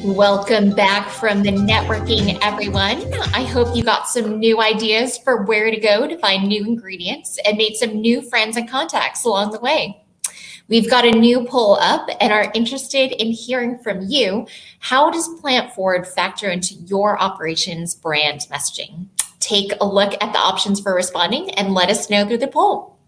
Welcome back from the networking, everyone. I hope you got some new ideas for where to go to find new ingredients and made some new friends and contacts along the way. We've got a new poll up and are interested in hearing from you. How does Plant Forward factor into your operations brand messaging? Take a look at the options for responding and let us know through the poll.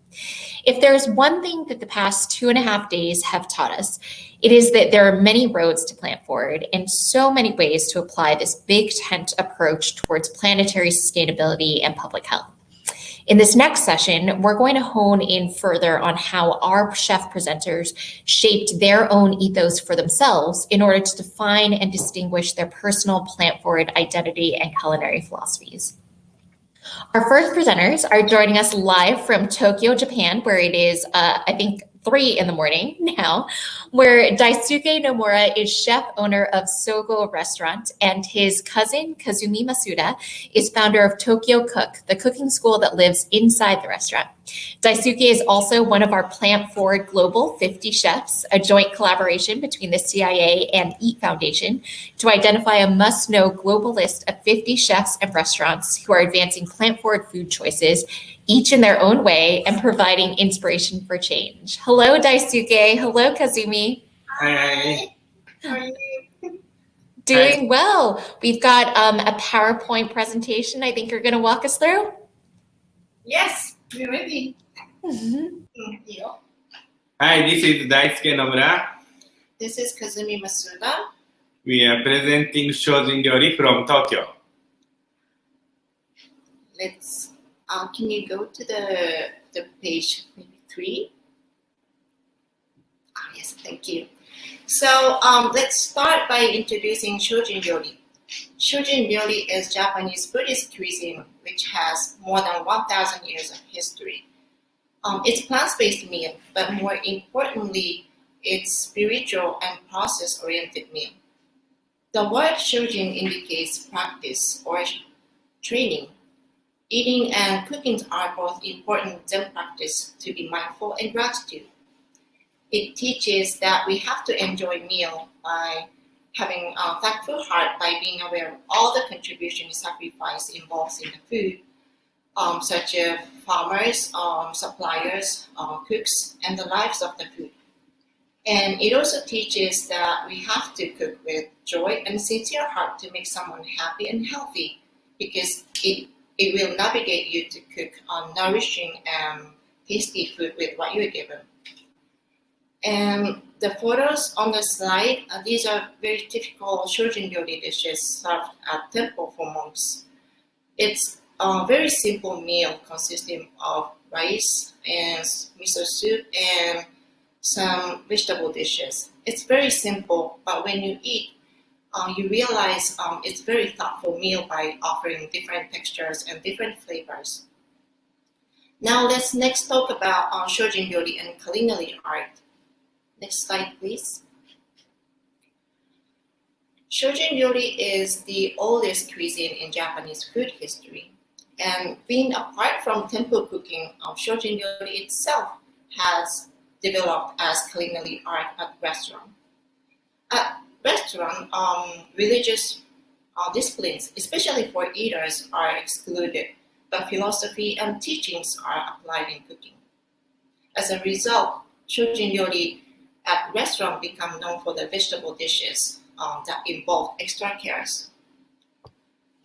If there's one thing that the past 2.5 days have taught us, it is that there are many roads to Plant Forward and so many ways to apply this big tent approach towards planetary sustainability and public health. In this next session, we're going to hone in further on how our chef presenters shaped their own ethos for themselves in order to define and distinguish their personal Plant Forward identity and culinary philosophies. Our first presenters are joining us live from Tokyo, Japan, where it is, I think, 3 in the morning now, where Daisuke Nomura is chef owner of Sougo restaurant, and his cousin, Kazumi Masuda, is founder of Tokyo Cook, the cooking school that lives inside the restaurant. Daisuke is also one of our Plant Forward Global 50 Chefs, a joint collaboration between the CIA and EAT Foundation to identify a must-know global list of 50 chefs and restaurants who are advancing plant-forward food choices, each in their own way and providing inspiration for change. Hello, Daisuke. Hello, Kazumi. Hi. How are you? Doing well. We've got a PowerPoint presentation I think you're going to walk us through. Yes, we're ready. Mm-hmm. Thank you. Hi, this is Daisuke Nomura. This is Kazumi Masuda. We are presenting Shojin Ryori from Tokyo. Let's. Can you go to the page maybe 3? Yes, thank you. So let's start by introducing Shojin Ryori. Shojin Ryori is Japanese Buddhist cuisine which has more than 1,000 years of history. It's plant-based meal, but more importantly, it's spiritual and process-oriented meal. The word Shojin indicates practice or training. Eating and cooking are both important Zen practice to be mindful and gratitude. It teaches that we have to enjoy meal by having a thankful heart by being aware of all the contribution and sacrifice involved in the food, such as farmers, suppliers, cooks, and the lives of the food. And it also teaches that we have to cook with joy and sincere heart to make someone happy and healthy, because it will navigate you to cook nourishing and tasty food with what you're given. And the photos on the slide, these are very typical Shojin Ryori dishes served at temple for monks. It's a very simple meal consisting of rice and miso soup and some vegetable dishes. It's very simple, but when you eat, you realize it's very thoughtful meal by offering different textures and different flavors. Now let's next talk about Shojin Ryori and culinary art. Next slide, please. Shojin Ryori is the oldest cuisine in Japanese food history. And being apart from temple cooking, Shojin Ryori itself has developed as culinary art at restaurant. At restaurant, religious disciplines, especially for eaters, are excluded, but philosophy and teachings are applied in cooking. As a result, Shojin Ryori at restaurant become known for the vegetable dishes that involve extra cares.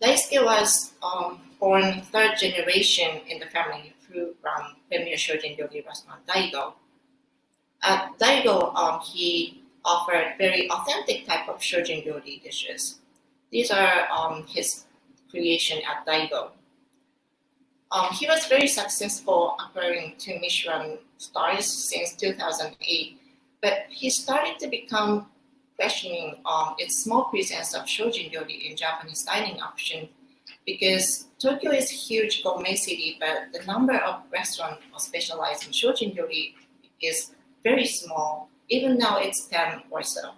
Daisuke was born 3rd generation in the family through premier Shojin Ryori restaurant Daigo. At Daigo, he offered very authentic type of Shojin Ryori dishes. These are his creation at Daigo. He was very successful, acquiring 2 Michelin stars since 2008, but he started to become questioning its small presence of Shojin Ryori in Japanese dining option, because Tokyo is a huge gourmet city, but the number of restaurants specialized in Shojin Ryori is very small. Even now it's 10 or so.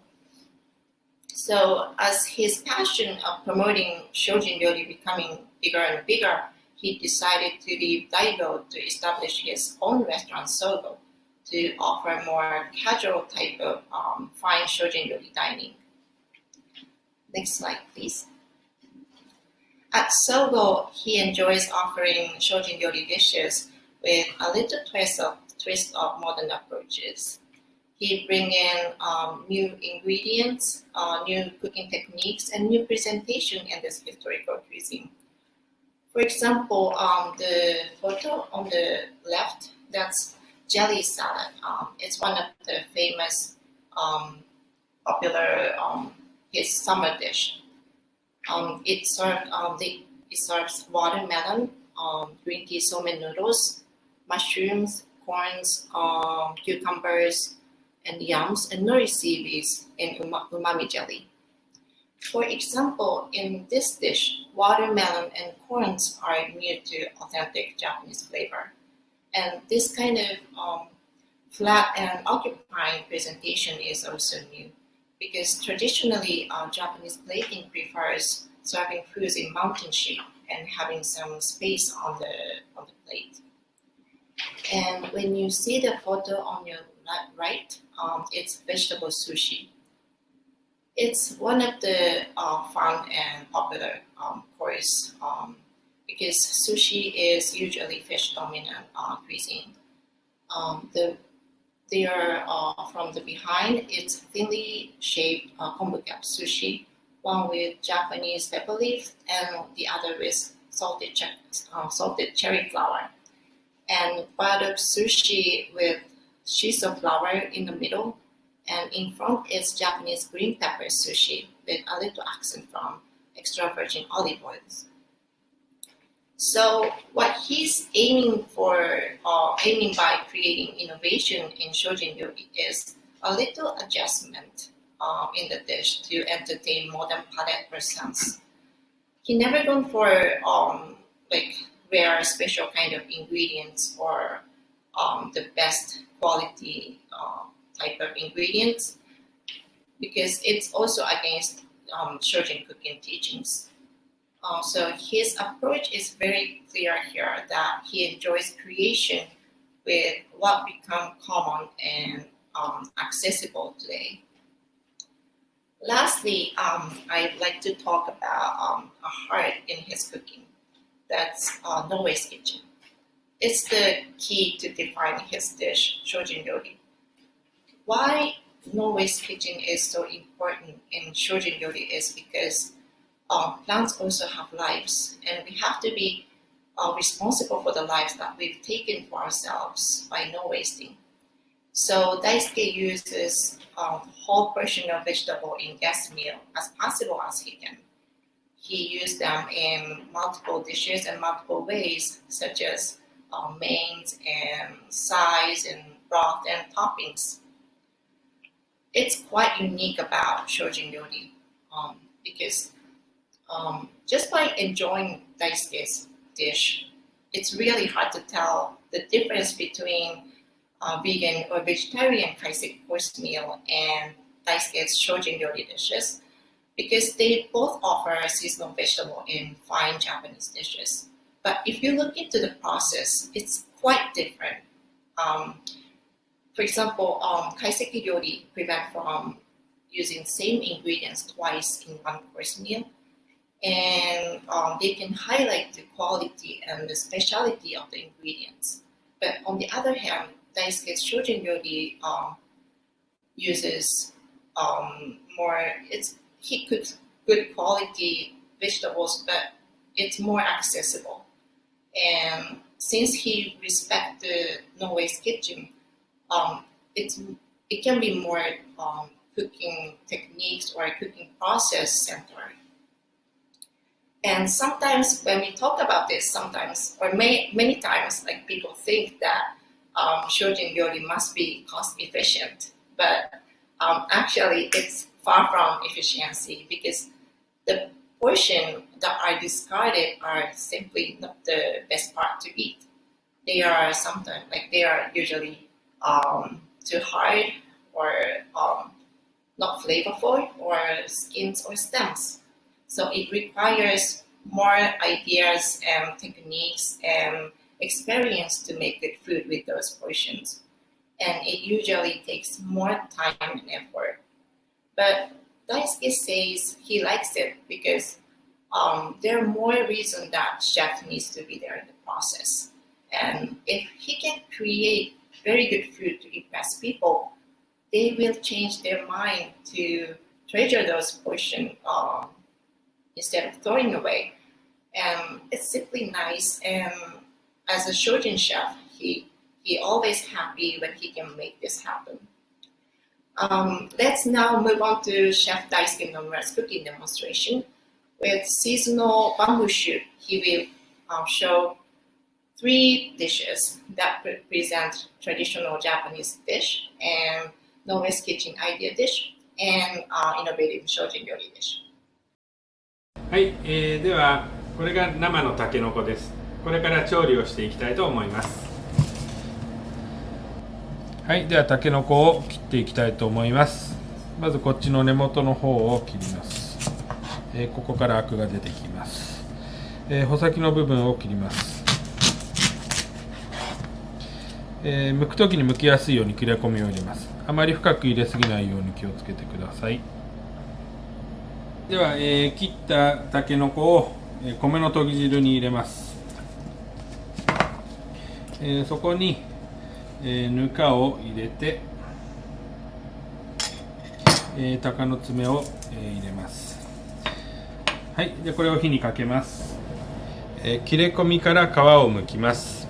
So as his passion of promoting Shojin Ryori becoming bigger and bigger, he decided to leave Daigo to establish his own restaurant, Sougo, to offer more casual type of fine Shojin Ryori dining. Next slide, please. At Sougo, he enjoys offering shojin ryori dishes with a little twist of modern approaches. He brings in new ingredients, new cooking techniques, and new presentation in this historical cuisine. For example, the photo on the left, that's jelly salad. It's one of the famous, popular his summer dish. It serves watermelon, green tea somen noodles, mushrooms, corns, cucumbers, and yams, and nori seaweeds in umami jelly. For example, in this dish, watermelon and corns are new to authentic Japanese flavor. And this kind of flat and occupying presentation is also new because traditionally Japanese plating prefers serving foods in mountain shape and having some space on the plate. And when you see the photo on your right, it's vegetable sushi. It's one of the fun and popular course because sushi is usually fish dominant cuisine. They are from the behind, it's thinly shaped kombu cap sushi, one with Japanese pepper leaf and the other with salted cherry flour. And butternut sushi with shiso flour in the middle, and in front is Japanese green pepper sushi with a little accent from extra virgin olive oils. So what he's aiming by creating innovation in shojin ryori is a little adjustment in the dish to entertain modern palate persons. He never gone for like rare special kind of ingredients or the best quality type of ingredients because it's also against shojin cooking teachings. So his approach is very clear here that he enjoys creation with what become common and accessible today. Lastly, I'd like to talk about a heart in his cooking. That's no waste kitchen. It's the key to define his dish, shojin ryori. Why no waste kitchen is so important in shojin ryori is because plants also have lives, and we have to be responsible for the lives that we've taken for ourselves by no wasting. So Daisuke uses whole portion of vegetable in guest meal as possible as he can. He used them in multiple dishes and multiple ways, such as mains and sides and broth and toppings. It's quite unique about shojin ryori because just by enjoying Daisuke's dish, it's really hard to tell the difference between vegan or vegetarian kaiseki course meal and Daisuke's shojin ryori dishes because they both offer seasonal vegetable in fine Japanese dishes. But if you look into the process, it's quite different. For example, kaiseki ryori prevent from using same ingredients twice in one course meal. And they can highlight the quality and the specialty of the ingredients. But on the other hand, Daisuke's shojin ryori uses he cooks good quality vegetables, but it's more accessible. And since he respects the no waste kitchen, it can be more cooking techniques or cooking process centered. And sometimes when we talk about this, many times, like people think that shojin ryori must be cost efficient, but actually it's far from efficiency because the portion that are discarded are simply not the best part to eat. They are usually too hard or not flavorful or skins or stems. So it requires more ideas and techniques and experience to make good food with those portions. And it usually takes more time and effort. But Daisuke says he likes it because there are more reasons that chef needs to be there in the process. And if he can create very good food to impress people, they will change their mind to treasure those portions instead of throwing away. And it's simply nice. And as a Shojin chef, he always happy when he can make this happen. Let's now move on to Chef Daisuke Nomura's cooking demonstration. With seasonal bamboo shoot, he will show 3 dishes that present traditional Japanese dish and Nomura's kitchen idea dish and innovative Shojin料理 dish. はい、ではこれが生のタケノコです。これから調理をしていきたいと思います。はい、ではタケノコを切っていきたいと思います。まずこっちの根元の方を切ります。ここからアクが出てきます。穂先の部分を切ります。剥くときに剥きやすいように切れ込みを入れます。あまり深く入れすぎないように気をつけてください。では、切ったタケノコを米のとぎ汁に入れます。そこにぬかを入れて、鷹の爪を入れます。はい、でこれを火にかけます。切れ込みから皮を剥きます。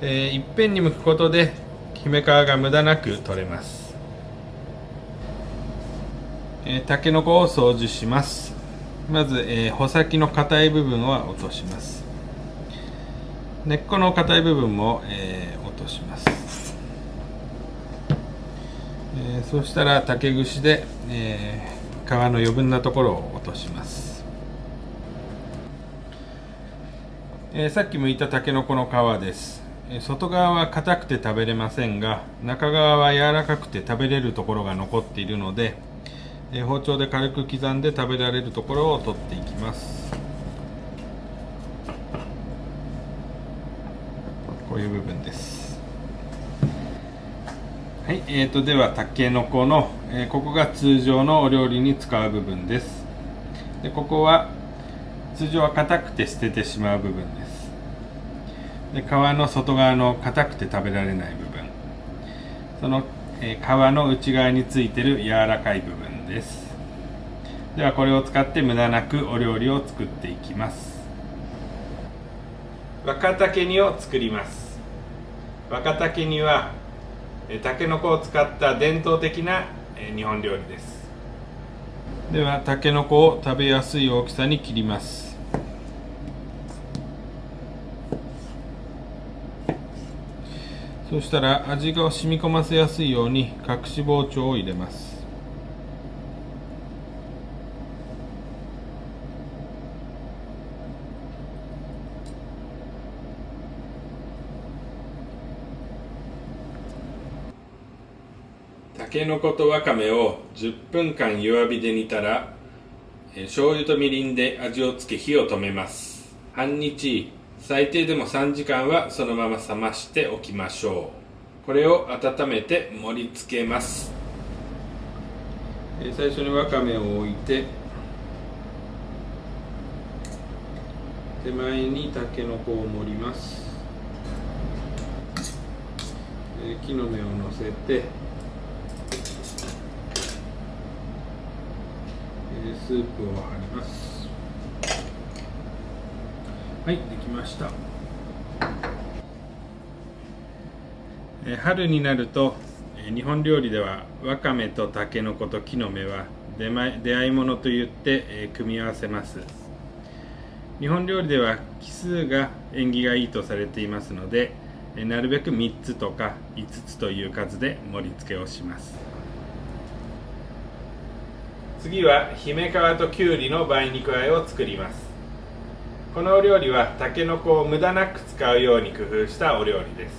いっぺんに剥くことで姫皮が無駄なく取れます。たけのこを掃除します。まず、穂先の硬い部分は落とします。根っこの硬い部分も、落とします。そうしたら竹串で、皮の余分なところを落とします。さっき剥いたたけのこの皮です。外側は硬くて食べれませんが、中側は柔らかくて食べれるところが残っているので、包丁で軽く刻んで食べられるところを取っていきます。こういう部分です。はい、ではたけのこの、ここが通常のお料理に使う部分です。でここは通常は硬くて捨ててしまう部分です。で皮の外側の硬くて食べられない部分、その、皮の内側についている柔らかい部分です。ではこれを使って無駄なくお料理を作っていきます。若竹煮を作ります。若竹煮はたけのこを使った伝統的な日本料理です。ではたけのこを食べやすい大きさに切ります。そしたら味が染み込ませやすいように隠し包丁を入れます。たけのことわかめを10分間弱火で煮たら、醤油とみりんで味をつけ火を止めます。半日、最低でも3時間はそのまま冷ましておきましょう。これを温めて盛り付けます。最初にわかめを置いて、手前にたけのこを盛ります。木の芽をのせて、スープを張ります。はい、できました。春になると日本料理ではわかめとたけのこと木の芽は出会い物といって組み合わせます。日本料理では奇数が縁起がいいとされていますので、なるべく3つとか5つという数で盛り付けをします。次は姫皮ときゅうりの梅肉和えを作ります。このお料理はたけのこを無駄なく使うように工夫したお料理です。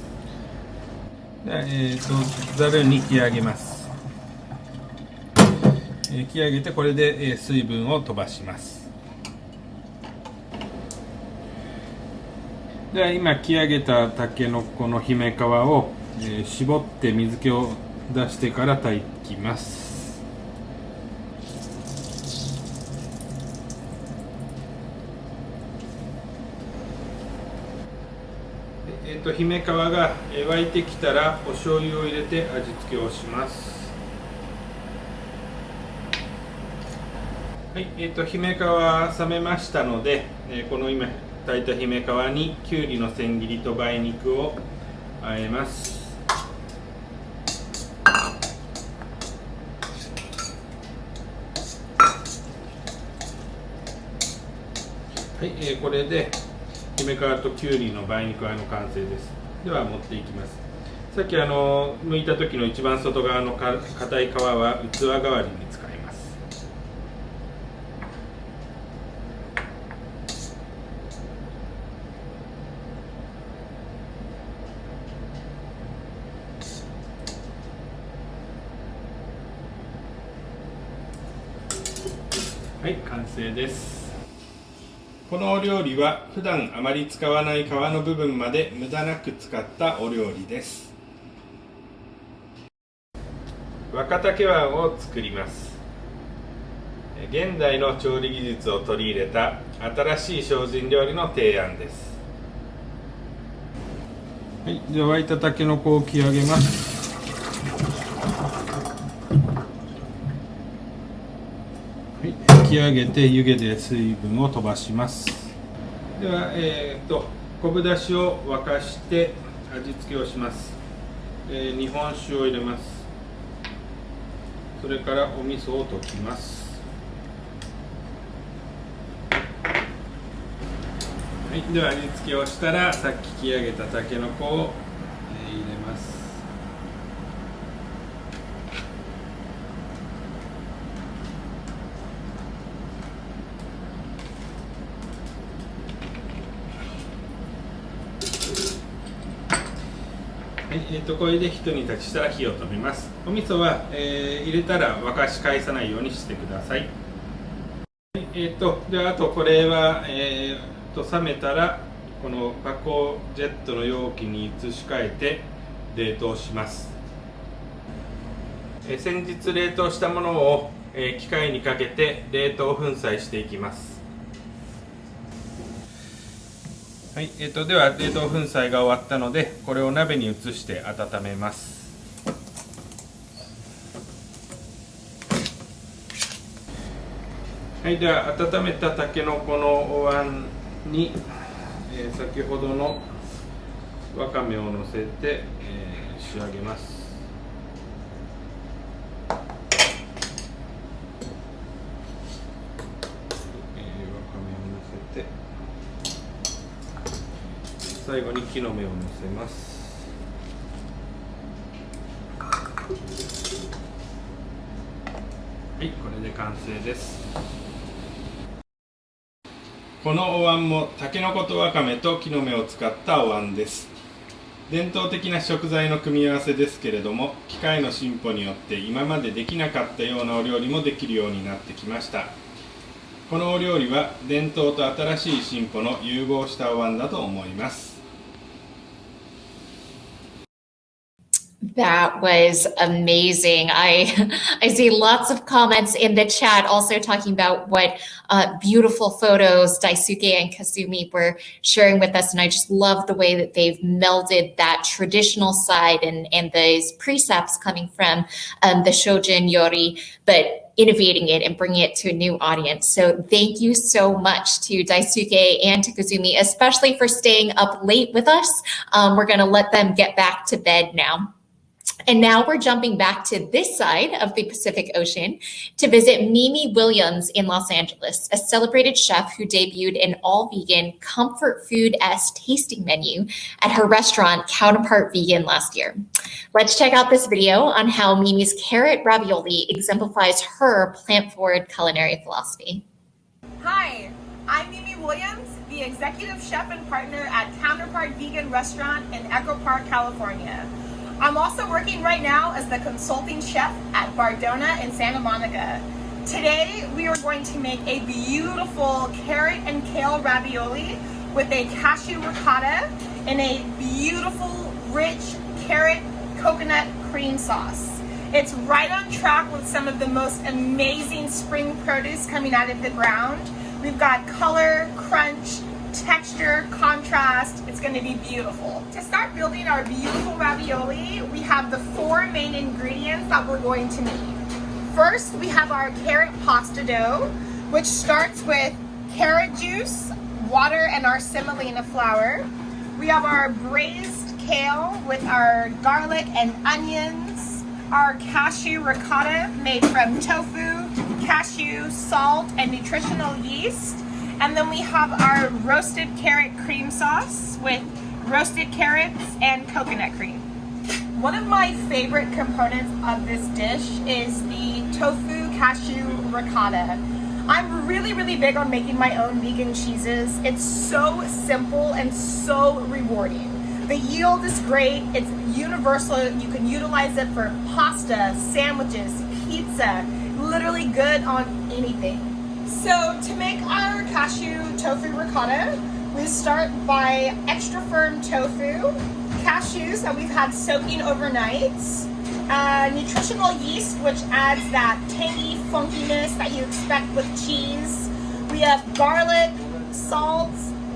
ざるに引き上げます。引き上げてこれで水分を飛ばします。では今引き上げたたけのこの姫皮を絞って水気を出してから炊きます。姫皮が沸いてきたらお醤油を入れて味付けをします。はい、姫皮冷めましたので、この今炊いた姫皮にきゅうりの千切りと梅肉を和えます。はい、これで姫皮ときゅうりの梅肉和えの完成です。では持っていきます。さっき剥いた時の一番外側の硬い皮は器代わりに使います。はい、完成です。このお料理は普段あまり使わない皮の部分まで無駄なく使ったお料理です。若竹椀を作ります。現代の調理技術を取り入れた新しい精進料理の提案です。はい、では沸いたたけのこを切り上げます。引き上げて湯気で水分を飛ばします。では、昆布だしを沸かして味付けをします。日本酒を入れます。それからお味噌を溶きます。はい、では味付けをしたらさっき切り上げたたけのこを入れます。これでひと煮立ちしたら火を止めます。お味噌は、入れたら沸かし返さないようにしてください。ではあとこれは、冷めたらこの加工ジェットの容器に移し替えて冷凍します。先日冷凍したものを、機械にかけて冷凍粉砕していきます。はい、では冷凍粉砕が終わったのでこれを鍋に移して温めます。はい、では温めたたけのこのお椀に、先ほどのわかめをのせて、仕上げます。最後に木の芽をのせます。はい、これで完成です。このお椀もたけのことわかめと木の芽を使ったお椀です。伝統的な食材の組み合わせですけれども、機械の進歩によって今までできなかったようなお料理もできるようになってきました。このお料理は伝統と新しい進歩の融合したお椀だと思います。That was amazing. I see lots of comments in the chat also talking about what beautiful photos Daisuke and Kazumi were sharing with us. And I just love the way that they've melded that traditional side and those precepts coming from the Shojin Yori, but innovating it and bringing it to a new audience. So thank you so much to Daisuke and to Kazumi, especially for staying up late with us. We're going to let them get back to bed now. And now we're jumping back to this side of the Pacific Ocean to visit Mimi Williams in Los Angeles, a celebrated chef who debuted an all-vegan comfort food-esque tasting menu at her restaurant Counterpart Vegan last year. Let's check out this video on how Mimi's carrot ravioli exemplifies her plant-forward culinary philosophy. Hi, I'm Mimi Williams, the executive chef and partner at Counterpart Vegan Restaurant in Echo Park, California. I'm also working right now as the consulting chef at Bardona in Santa Monica. Today, we are going to make a beautiful carrot and kale ravioli with a cashew ricotta and a beautiful, rich carrot coconut cream sauce. It's right on track with some of the most amazing spring produce coming out of the ground. We've got color, crunch, texture, contrast. It's going to be beautiful. To start building our beautiful ravioli, we have the 4 main ingredients that we're going to need. First, we have our carrot pasta dough, which starts with carrot juice, water, and our semolina flour. We have our braised kale with our garlic and onions, our cashew ricotta made from tofu, cashew, salt, and nutritional yeast. And then we have our roasted carrot cream sauce with roasted carrots and coconut cream. One of my favorite components of this dish is the tofu cashew ricotta. I'm really big on making my own vegan cheeses. It's so simple and so rewarding. The yield is great. It's universal. You can utilize it for pasta, sandwiches, pizza, literally good on anything. So to make our cashew tofu ricotta, we start by extra firm tofu, cashews that we've had soaking overnight, nutritional yeast, which adds that tangy funkiness that you expect with cheese. We have garlic, salt,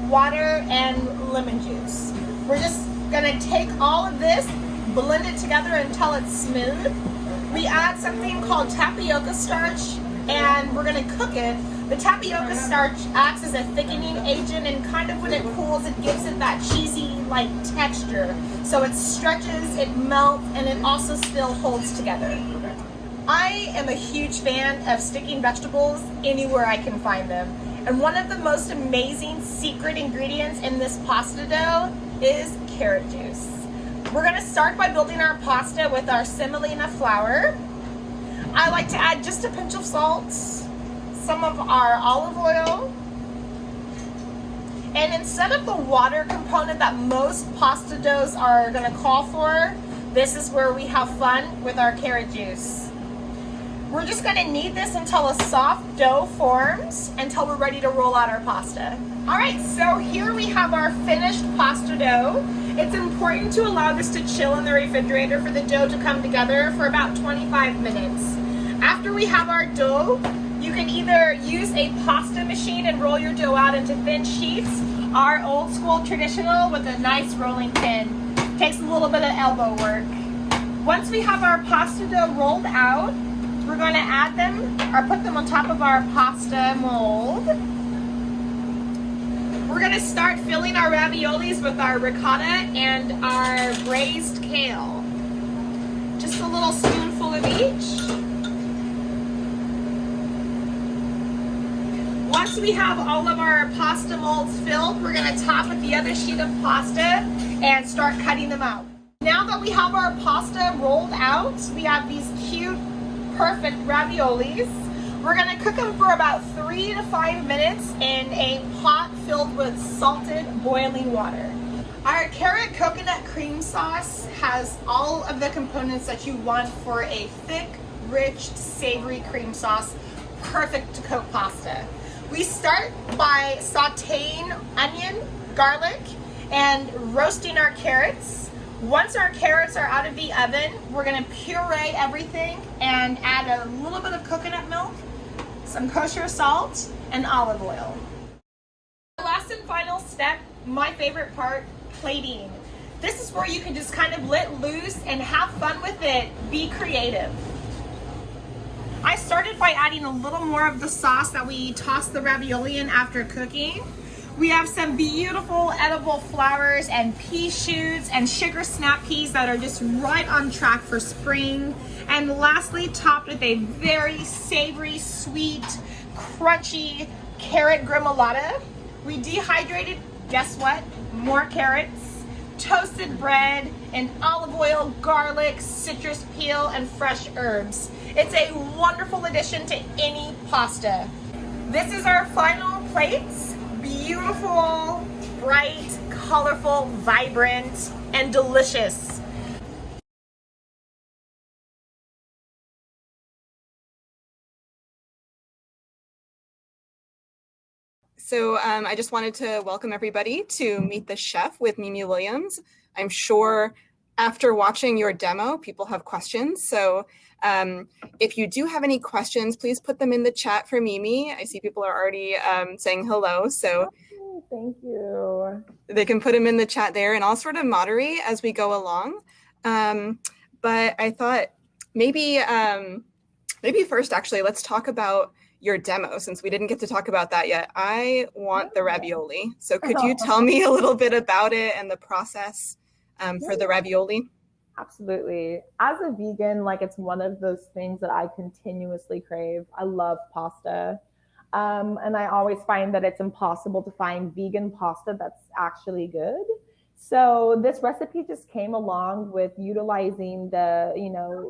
water, and lemon juice. We're just gonna take all of this, blend it together until it's smooth. We add something called tapioca starch, and we're gonna cook it. The tapioca starch acts as a thickening agent, and kind of when it cools, it gives it that cheesy-like texture. So it stretches, it melts, and it also still holds together. I am a huge fan of sticking vegetables anywhere I can find them. And one of the most amazing secret ingredients in this pasta dough is carrot juice. We're gonna start by building our pasta with our semolina flour. I like to add just a pinch of salt, some of our olive oil, and instead of the water component that most pasta doughs are gonna call for, this is where we have fun with our carrot juice. We're just gonna knead this until a soft dough forms, until we're ready to roll out our pasta. All right, so here we have our finished pasta dough. It's important to allow this to chill in the refrigerator for the dough to come together for about 25 minutes. After we have our dough, you can either use a pasta machine and roll your dough out into thin sheets, our old school traditional with a nice rolling pin. Takes a little bit of elbow work. Once we have our pasta dough rolled out, we're going to add them or put them on top of our pasta mold. We're going to start filling our raviolis with our ricotta and our braised kale. Just a little spoonful of each. Once we have all of our pasta molds filled, we're going to top with the other sheet of pasta and start cutting them out. Now that we have our pasta rolled out, we have these cute, perfect raviolis. We're going to cook them for about 3 to 5 minutes in a pot filled with salted boiling water. Our carrot coconut cream sauce has all of the components that you want for a thick, rich, savory cream sauce, perfect to cook pasta. We start by sauteing onion, garlic, and roasting our carrots. Once our carrots are out of the oven, we're gonna puree everything and add a little bit of coconut milk, some kosher salt, and olive oil. The last and final step, my favorite part, plating. This is where you can just kind of let loose and have fun with it, be creative. I started by adding a little more of the sauce that we tossed the ravioli in after cooking. We have some beautiful edible flowers and pea shoots and sugar snap peas that are just right on track for spring. And lastly, topped with a very savory, sweet, crunchy carrot gremolata. We dehydrated, guess what? More carrots, toasted bread, and olive oil, garlic, citrus peel, and fresh herbs. It's a wonderful addition to any pasta. This is our final plates. Beautiful, bright, colorful, vibrant, and delicious. So I just wanted to welcome everybody to Meet the Chef with Mimi Williams. I'm sure after watching your demo, people have questions. So if you do have any questions, please put them in the chat for Mimi. I see people are already saying hello. So Thank you. They can put them in the chat there, and I'll sort of moderate as we go along. But I thought maybe first, actually, let's talk about your demo, since we didn't get to talk about that yet. I want the ravioli. So could you tell me a little bit about it and the process for the ravioli? Absolutely. As a vegan, like, it's one of those things that I continuously crave. I love pasta. And I always find that it's impossible to find vegan pasta that's actually good. So this recipe just came along with utilizing the,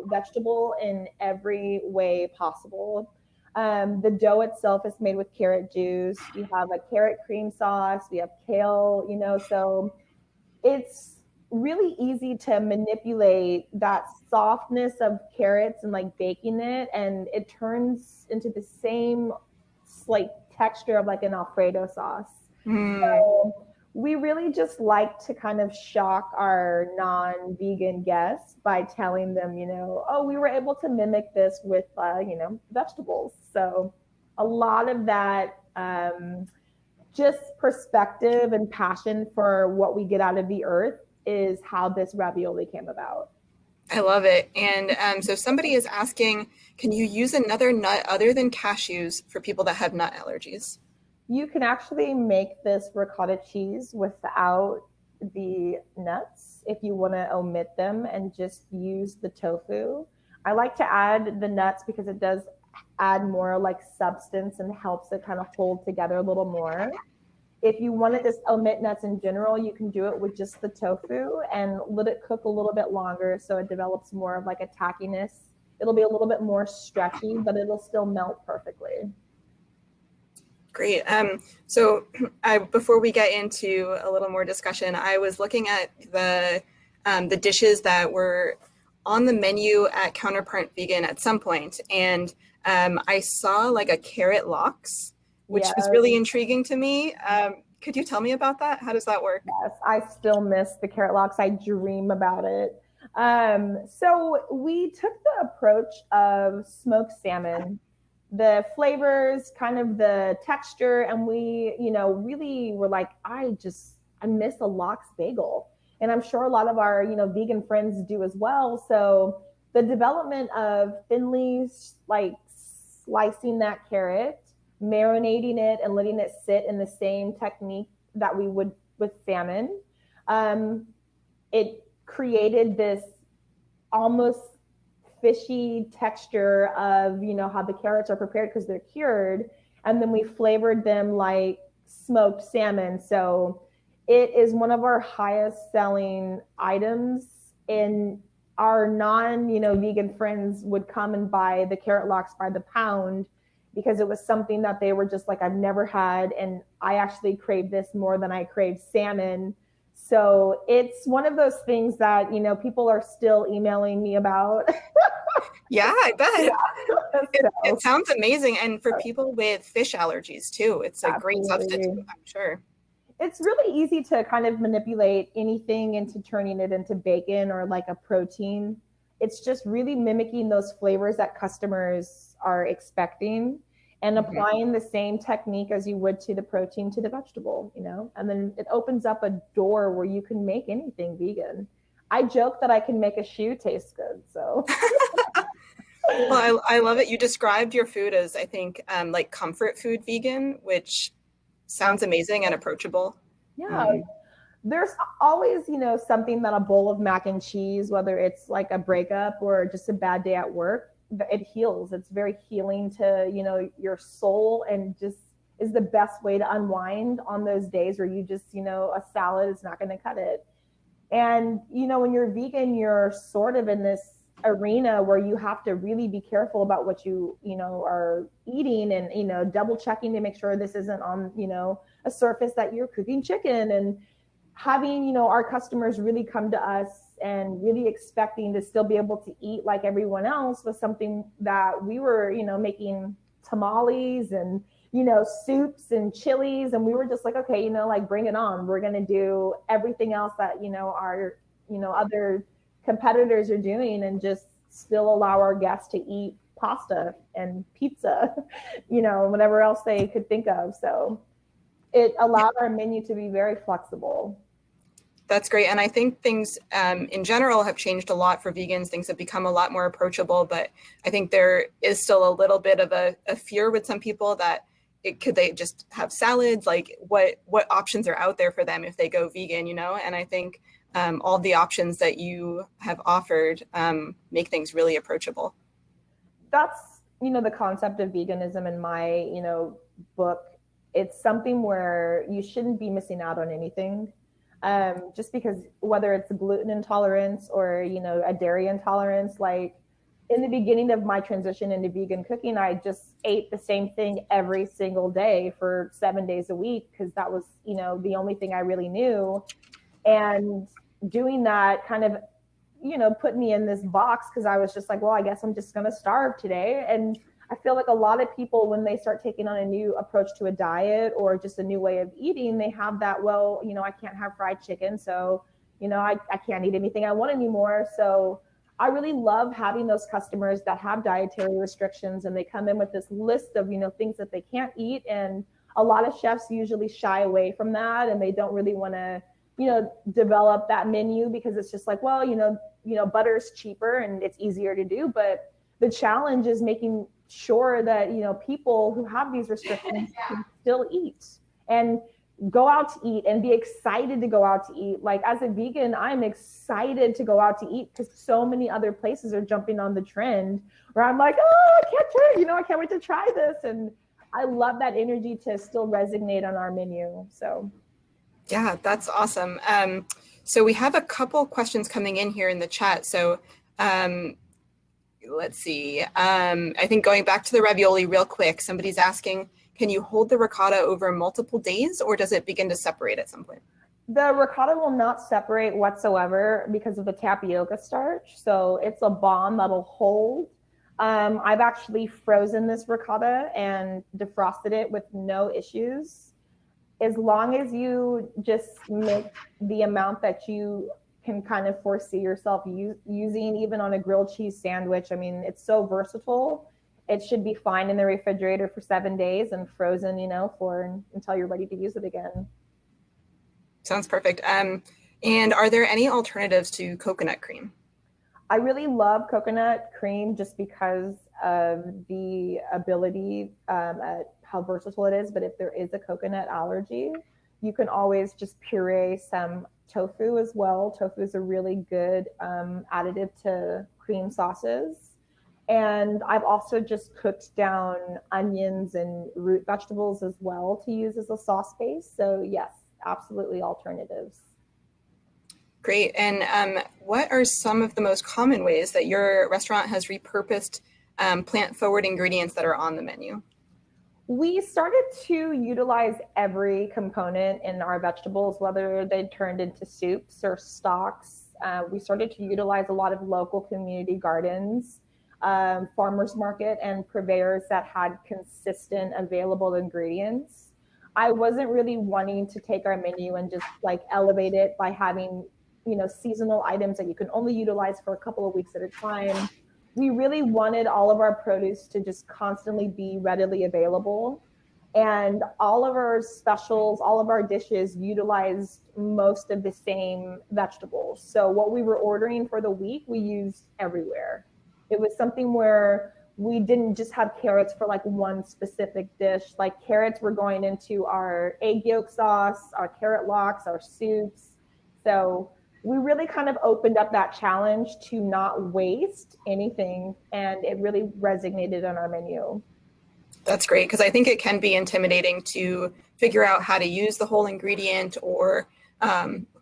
vegetable in every way possible. The dough itself is made with carrot juice. You have a carrot cream sauce. We have kale, so it's really easy to manipulate that softness of carrots and like baking it, and it turns into the same like texture of like an Alfredo sauce. So we really just like to kind of shock our non-vegan guests by telling them, oh, we were able to mimic this with, vegetables. So a lot of that just perspective and passion for what we get out of the earth is how this ravioli came about. I love it. And so somebody is asking, can you use another nut other than cashews for people that have nut allergies? You can actually make this ricotta cheese without the nuts if you want to omit them and just use the tofu. I like to add the nuts because it does add more like substance and helps it kind of hold together a little more. If you want to just omit nuts in general, you can do it with just the tofu and let it cook a little bit longer so it develops more of like a tackiness. It'll be a little bit more stretchy, but it'll still melt perfectly. Great. So before we get into a little more discussion, I was looking at the dishes that were on the menu at Counterpart Vegan at some point, and I saw like a carrot lox, which was really intriguing to me. Could you tell me about that? How does that work? Yes, I still miss the carrot lox. I dream about it. So we took the approach of smoked salmon, the flavors, kind of the texture, and we, really were like, I miss a lox bagel. And I'm sure a lot of our, vegan friends do as well. So the development of thinly like slicing that carrot, marinating it and letting it sit in the same technique that we would with salmon, it created this almost fishy texture of, how the carrots are prepared because they're cured. And then we flavored them like smoked salmon. So it is one of our highest selling items, and our vegan friends would come and buy the carrot lox by the pound because it was something that they were just like, I've never had. And I actually crave this more than I crave salmon. So it's one of those things that, people are still emailing me about. Yeah, I bet. It sounds amazing. And for people with fish allergies too, it's a great substitute, I'm sure. It's really easy to kind of manipulate anything into turning it into bacon or like a protein. It's just really mimicking those flavors that customers are expecting and applying the same technique as you would to the protein to the vegetable, and then it opens up a door where you can make anything vegan. I joke that I can make a shoe taste good. So. Well, I love it. You described your food as, I think, like comfort food vegan, which sounds amazing and approachable. Yeah. There's always, something that a bowl of mac and cheese, whether it's like a breakup or just a bad day at work, it heals. It's very healing to, your soul, and just is the best way to unwind on those days where you just, a salad is not going to cut it. And, when you're vegan, you're sort of in this arena where you have to really be careful about what you are eating, and double checking to make sure this isn't on a surface that you're cooking chicken, and having our customers really come to us and really expecting to still be able to eat like everyone else was something that we were making tamales and soups and chilies, and we were just like, okay, like, bring it on. We're going to do everything else that our other competitors are doing, and just still allow our guests to eat pasta and pizza, whatever else they could think of. So it allowed our menu to be very flexible. That's great. And I think things in general have changed a lot for vegans. Things have become a lot more approachable, but I think there is still a little bit of a fear with some people that could they just have salads? Like what options are out there for them if they go vegan, you know? And I think all the options that you have offered make things really approachable. That's, you know, the concept of veganism in my, you know, book. It's something where you shouldn't be missing out on anything. Just because whether it's gluten intolerance or, you know, a dairy intolerance, like in the beginning of my transition into vegan cooking, I just ate the same thing every single day for 7 days a week because that was, you know, the only thing I really knew. And doing that kind of, you know, put me in this box because I was just like, well, I guess I'm just going to starve today. And I feel like a lot of people, when they start taking on a new approach to a diet or just a new way of eating, they have that, well, you know, I can't have fried chicken. So, you know, I can't eat anything I want anymore. So I really love having those customers that have dietary restrictions and they come in with this list of, you know, things that they can't eat. And a lot of chefs usually shy away from that and they don't really want to, you know, develop that menu because it's just like, well, you know, butter's cheaper and it's easier to do. But the challenge is making sure that, you know, people who have these restrictions can still eat and go out to eat and be excited to go out to eat. Like as a vegan, I'm excited to go out to eat because so many other places are jumping on the trend where I'm like, oh, I can't wait to try this. And I love that energy to still resonate on our menu. So yeah, that's awesome. So we have a couple questions coming in here in the chat. So let's see. I think going back to the ravioli real quick, somebody's asking, can you hold the ricotta over multiple days or does it begin to separate at some point? The ricotta will not separate whatsoever because of the tapioca starch. So it's a bomb that'll hold. I've actually frozen this ricotta and defrosted it with no issues. As long as you just make the amount that you can kind of foresee yourself using, even on a grilled cheese sandwich. I mean, it's so versatile. It should be fine in the refrigerator for 7 days and frozen, you know, until you're ready to use it again. Sounds perfect. And are there any alternatives to coconut cream? I really love coconut cream just because of the ability at how versatile it is. But if there is a coconut allergy, you can always just puree some tofu as well. Tofu is a really good additive to cream sauces. And I've also just cooked down onions and root vegetables as well to use as a sauce base. So yes, absolutely alternatives. Great. And what are some of the most common ways that your restaurant has repurposed plant-forward ingredients that are on the menu? We started to utilize every component in our vegetables, whether they turned into soups or stocks. We started to utilize a lot of local community gardens, farmers market, and purveyors that had consistent available ingredients. I wasn't really wanting to take our menu and just like elevate it by having, you know, seasonal items that you can only utilize for a couple of weeks at a time. We really wanted all of our produce to just constantly be readily available. And all of our specials, all of our dishes utilized most of the same vegetables. So what we were ordering for the week, we used everywhere. It was something where we didn't just have carrots for like one specific dish. Like carrots were going into our egg yolk sauce, our carrot lox, our soups. So we really kind of opened up that challenge to not waste anything, and it really resonated on our menu. That's great, because I think it can be intimidating to figure out how to use the whole ingredient, or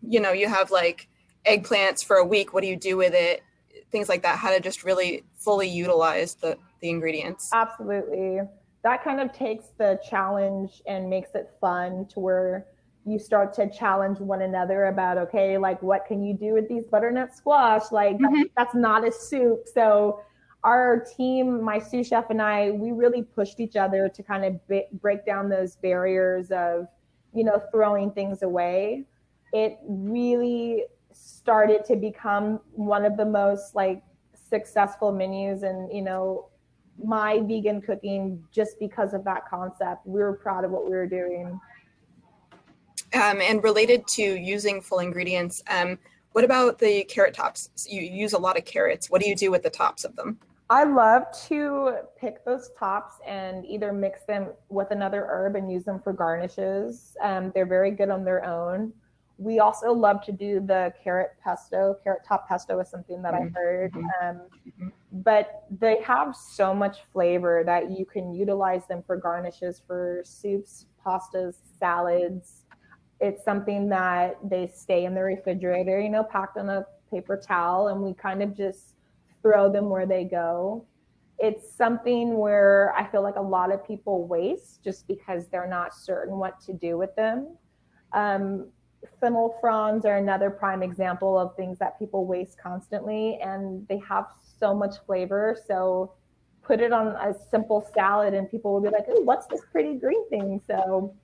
you know, you have like eggplants for a week, what do you do with it? Things like that, how to just really fully utilize the ingredients. Absolutely. That kind of takes the challenge and makes it fun to where you start to challenge one another about, okay, like what can you do with these butternut squash? Like that's not a soup. So our team, my sous chef and I, we really pushed each other to kind of break down those barriers of, you know, throwing things away. It really started to become one of the most like successful menus and, you know, my vegan cooking just because of that concept. We were proud of what we were doing. And related to using full ingredients, what about the carrot tops? You use a lot of carrots. What do you do with the tops of them? I love to pick those tops and either mix them with another herb and use them for garnishes. They're very good on their own. We also love to do the carrot pesto. Carrot top pesto is something that I heard. But they have so much flavor that you can utilize them for garnishes for soups, pastas, salads. It's something that they stay in the refrigerator, you know, packed on a paper towel, and we kind of just throw them where they go. It's something where I feel like a lot of people waste just because they're not certain what to do with them. Fennel fronds are another prime example of things that people waste constantly, and they have so much flavor. So put it on a simple salad and people will be like, "Ooh, what's this pretty green thing?" So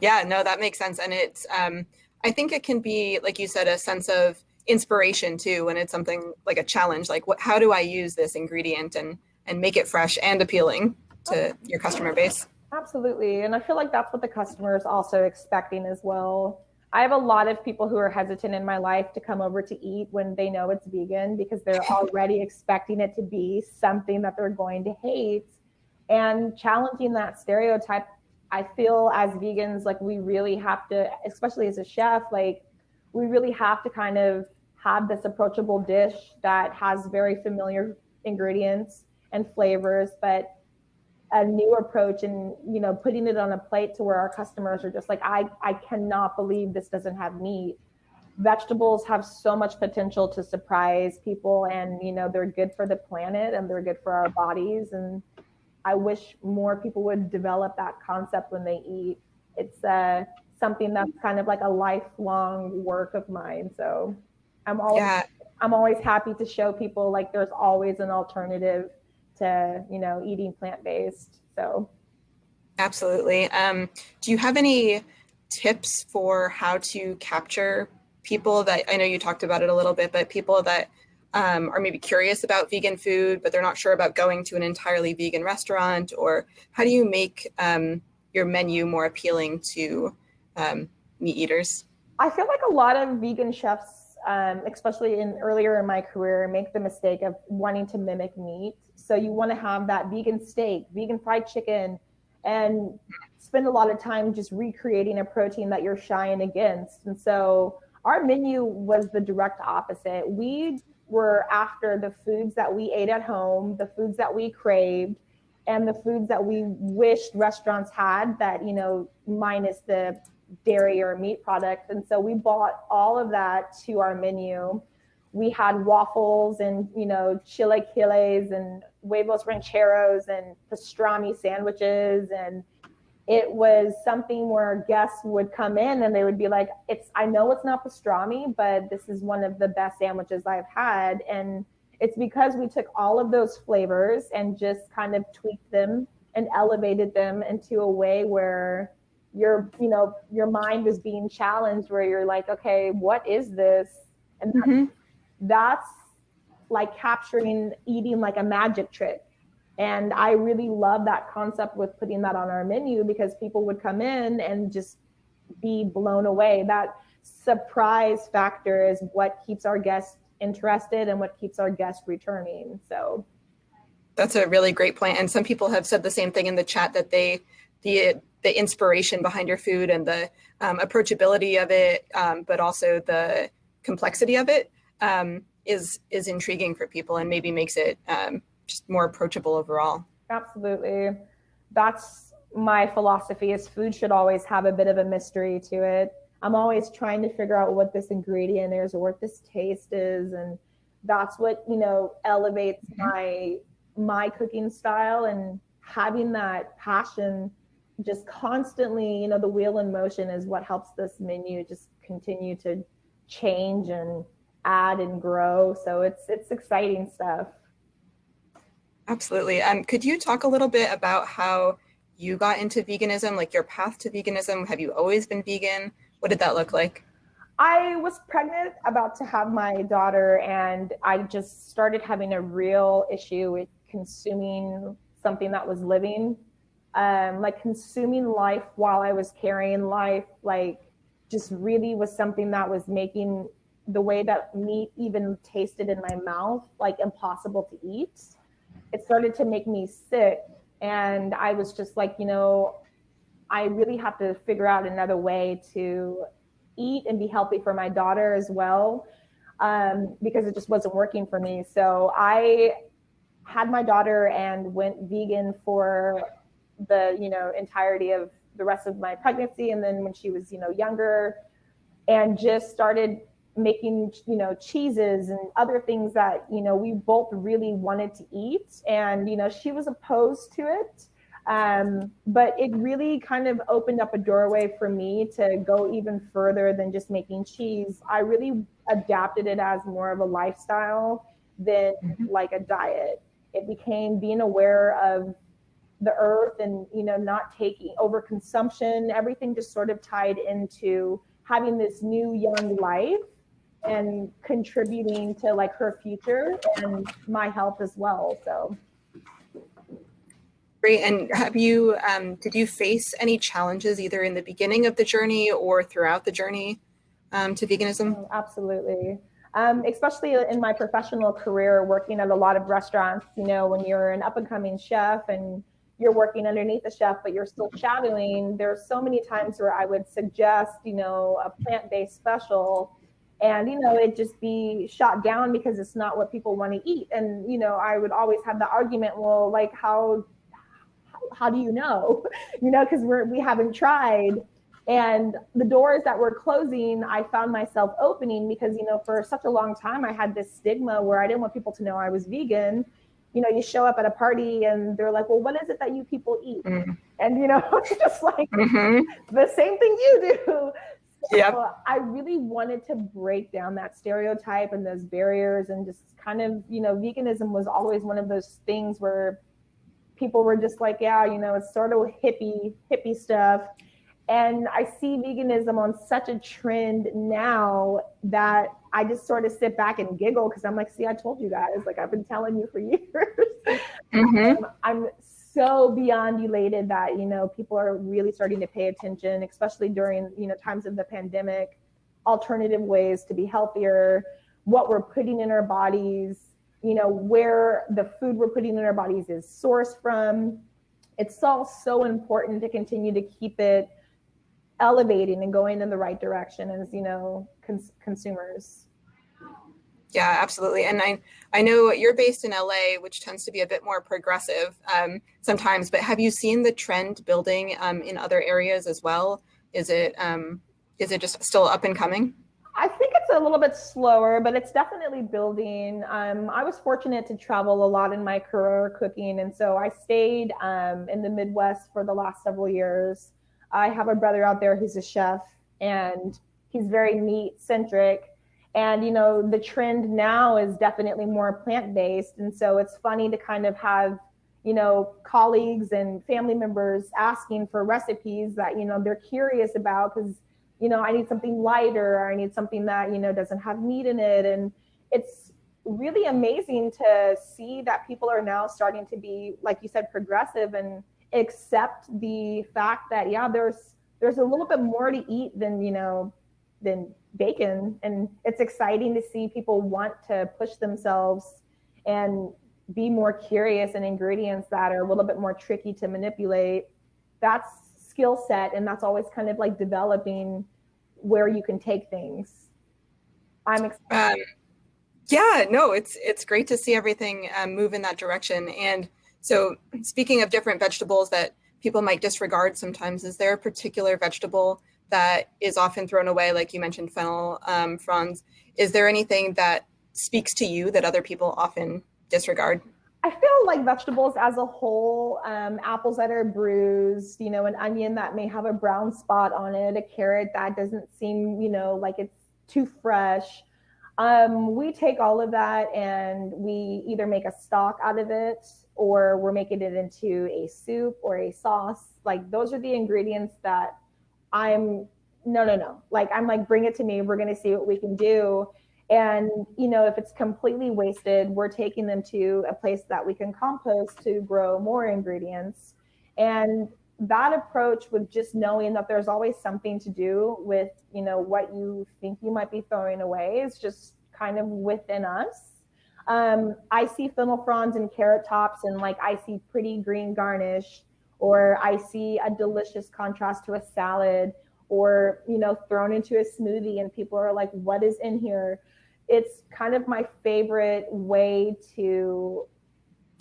yeah, no, that makes sense. And it's, I think it can be, like you said, a sense of inspiration too, when it's something like a challenge, like how do I use this ingredient and make it fresh and appealing to your customer base? Absolutely. And I feel like that's what the customer is also expecting as well. I have a lot of people who are hesitant in my life to come over to eat when they know it's vegan because they're already expecting it to be something that they're going to hate. And challenging that stereotype, I feel as vegans, like we really have to, especially as a chef, like we really have to kind of have this approachable dish that has very familiar ingredients and flavors, but a new approach and, you know, putting it on a plate to where our customers are just like, I cannot believe this doesn't have meat. Vegetables have so much potential to surprise people, and, you know, they're good for the planet and they're good for our bodies. And I wish more people would develop that concept when they eat. It's something that's kind of like a lifelong work of mine. So I'm always happy to show people like there's always an alternative to, you know, eating plant-based. So absolutely. Do you have any tips for how to capture people that, I know you talked about it a little bit, but people that are maybe curious about vegan food, but they're not sure about going to an entirely vegan restaurant? Or how do you make your menu more appealing to meat eaters? I feel like a lot of vegan chefs, especially earlier in my career, make the mistake of wanting to mimic meat. So you want to have that vegan steak, vegan fried chicken, and spend a lot of time just recreating a protein that you're shying against. And so our menu was the direct opposite. We were after the foods that we ate at home, the foods that we craved, and the foods that we wished restaurants had that, you know, minus the dairy or meat products. And so we bought all of that to our menu. We had waffles and, you know, chilaquiles and huevos rancheros and pastrami sandwiches. And it was something where guests would come in and they would be like, I know it's not pastrami, but this is one of the best sandwiches I've had. And it's because we took all of those flavors and just kind of tweaked them and elevated them into a way where your mind was being challenged, where you're like, okay, what is this? And that's like capturing eating like a magic trick. And I really love that concept with putting that on our menu, because people would come in and just be blown away. That surprise factor is what keeps our guests interested and what keeps our guests returning. So that's a really great point. And some people have said the same thing in the chat, that the inspiration behind your food and the approachability of it, but also the complexity of it is intriguing for people and maybe makes it just more approachable overall. Absolutely. That's my philosophy, is food should always have a bit of a mystery to it. I'm always trying to figure out what this ingredient is or what this taste is. And that's what, you know, elevates my cooking style, and having that passion just constantly, you know, the wheel in motion is what helps this menu just continue to change and add and grow. So it's exciting stuff. Absolutely. Could you talk a little bit about how you got into veganism, like your path to veganism? Have you always been vegan? What did that look like? I was pregnant, about to have my daughter, and I just started having a real issue with consuming something that was living. like consuming life while I was carrying life, like just really was something that was making the way that meat even tasted in my mouth, like impossible to eat. It started to make me sick. And I was just like, I really have to figure out another way to eat and be healthy for my daughter as well, because it just wasn't working for me. So I had my daughter and went vegan for the entirety of the rest of my pregnancy, and then when she was younger, and just started making cheeses and other things that we both really wanted to eat. And she was opposed to it, but it really kind of opened up a doorway for me to go even further than just making cheese. I really adapted it as more of a lifestyle than like a diet. It became being aware of the earth and not taking overconsumption. Everything just sort of tied into having this new young life and contributing to like her future and my health as well. So great. And have you did you face any challenges either in the beginning of the journey or throughout the journey to veganism? Oh, absolutely. Especially in my professional career, working at a lot of restaurants, when you're an up and coming chef and you're working underneath the chef, but you're still shadowing, there's so many times where I would suggest, a plant-based special, and, it just be shot down because it's not what people want to eat. And, I would always have the argument, well, like, how do you know? Because we haven't tried. And the doors that were closing, I found myself opening because, for such a long time, I had this stigma where I didn't want people to know I was vegan. You show up at a party and they're like, well, what is it that you people eat? And, it's just like the same thing you do. So I really wanted to break down that stereotype and those barriers, and just kind of, veganism was always one of those things where people were just like, yeah, it's sort of hippie stuff. And I see veganism on such a trend now that I just sort of sit back and giggle because I'm like, see, I told you guys, like I've been telling you for years. I'm so beyond elated that, people are really starting to pay attention, especially during, times of the pandemic, alternative ways to be healthier, what we're putting in our bodies, where the food we're putting in our bodies is sourced from. It's all so important to continue to keep it elevating and going in the right direction as consumers. Yeah, absolutely. And I know you're based in LA, which tends to be a bit more progressive sometimes, but have you seen the trend building in other areas as well? Is it just still up and coming? I think it's a little bit slower, but it's definitely building. I was fortunate to travel a lot in my career cooking, and so I stayed in the Midwest for the last several years. I have a brother out there who's a chef, and he's very meat centric. And, the trend now is definitely more plant-based. And so it's funny to kind of have, colleagues and family members asking for recipes that, they're curious about because, I need something lighter, or I need something that, doesn't have meat in it. And it's really amazing to see that people are now starting to be, like you said, progressive and accept the fact that, yeah, there's a little bit more to eat than bacon. And it's exciting to see people want to push themselves and be more curious in ingredients that are a little bit more tricky to manipulate. That's skill set, and that's always kind of like developing where you can take things. I'm excited. Yeah, no, it's great to see everything move in that direction. And so, speaking of different vegetables that people might disregard sometimes, is there a particular vegetable that is often thrown away, like you mentioned, fennel, fronds? Is there anything that speaks to you that other people often disregard? I feel like vegetables as a whole, apples that are bruised, an onion that may have a brown spot on it, a carrot that doesn't seem, like it's too fresh. We take all of that and we either make a stock out of it, or we're making it into a soup or a sauce. Like, those are the ingredients that I'm like, bring it to me. We're going to see what we can do. And, if it's completely wasted, we're taking them to a place that we can compost to grow more ingredients. And that approach with just knowing that there's always something to do with, you know, what you think you might be throwing away is just kind of within us. I see fennel fronds and carrot tops, and like I see pretty green garnish, or I see a delicious contrast to a salad, or, you know, thrown into a smoothie, and people are like, what is in here? It's kind of my favorite way to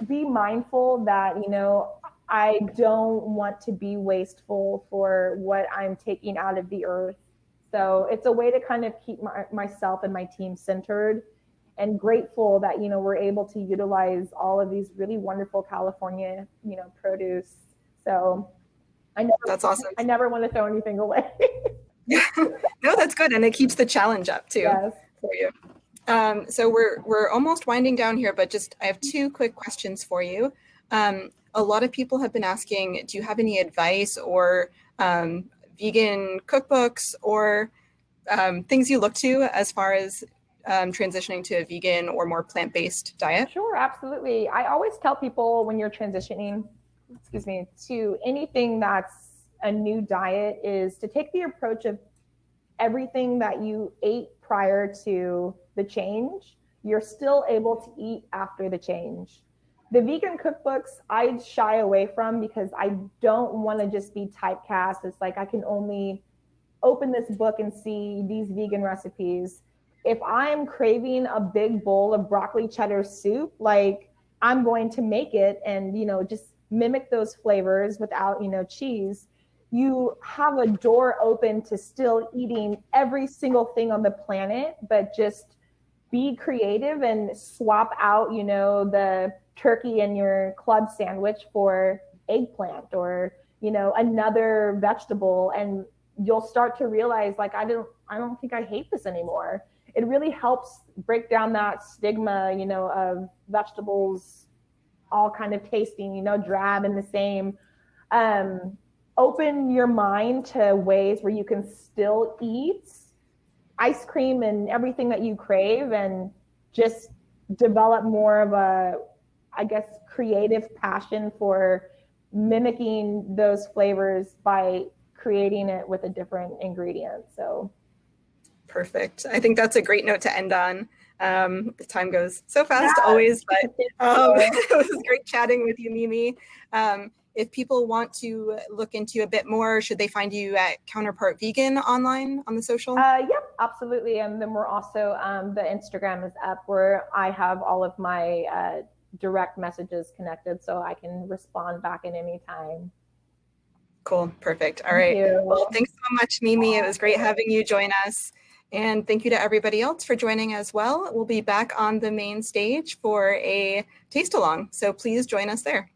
be mindful that, you know, I don't want to be wasteful for what I'm taking out of the earth. So it's a way to kind of keep myself and my team centered, and grateful that, you know, we're able to utilize all of these really wonderful California, you know, produce. So that's awesome. I never want to throw anything away. No, that's good. And it keeps the challenge up too. Yes. For you. So we're almost winding down here, but just I have two quick questions for you. A lot of people have been asking, do you have any advice or vegan cookbooks or things you look to as far as transitioning to a vegan or more plant-based diet? Sure, absolutely. I always tell people when you're transitioning, to anything that's a new diet is to take the approach of everything that you ate prior to the change, you're still able to eat after the change. The vegan cookbooks I shy away from because I don't want to just be typecast. It's like I can only open this book and see these vegan recipes. If I'm craving a big bowl of broccoli cheddar soup, like I'm going to make it and, you know, just mimic those flavors without, you know, cheese. You have a door open to still eating every single thing on the planet, but just be creative and swap out, you know, the turkey in your club sandwich for eggplant or, you know, another vegetable. And you'll start to realize, like, I don't think I hate this anymore. It really helps break down that stigma, you know, of vegetables all kind of tasting, you know, drab and the same. Open your mind to ways where you can still eat ice cream and everything that you crave, and just develop more of a, I guess, creative passion for mimicking those flavors by creating it with a different ingredient. So perfect. I think that's a great note to end on. The time goes so fast always, but it was great chatting with you, Mimi. If people want to look into a bit more, should they find you at Counterpart Vegan online on the social? Yep, absolutely. And then we're also, the Instagram is up where I have all of my direct messages connected, so I can respond back at any time. Cool, perfect. All right. Well, thanks so much, Mimi. It was great having you join us. And thank you to everybody else for joining as well. We'll be back on the main stage for a taste along, so please join us there.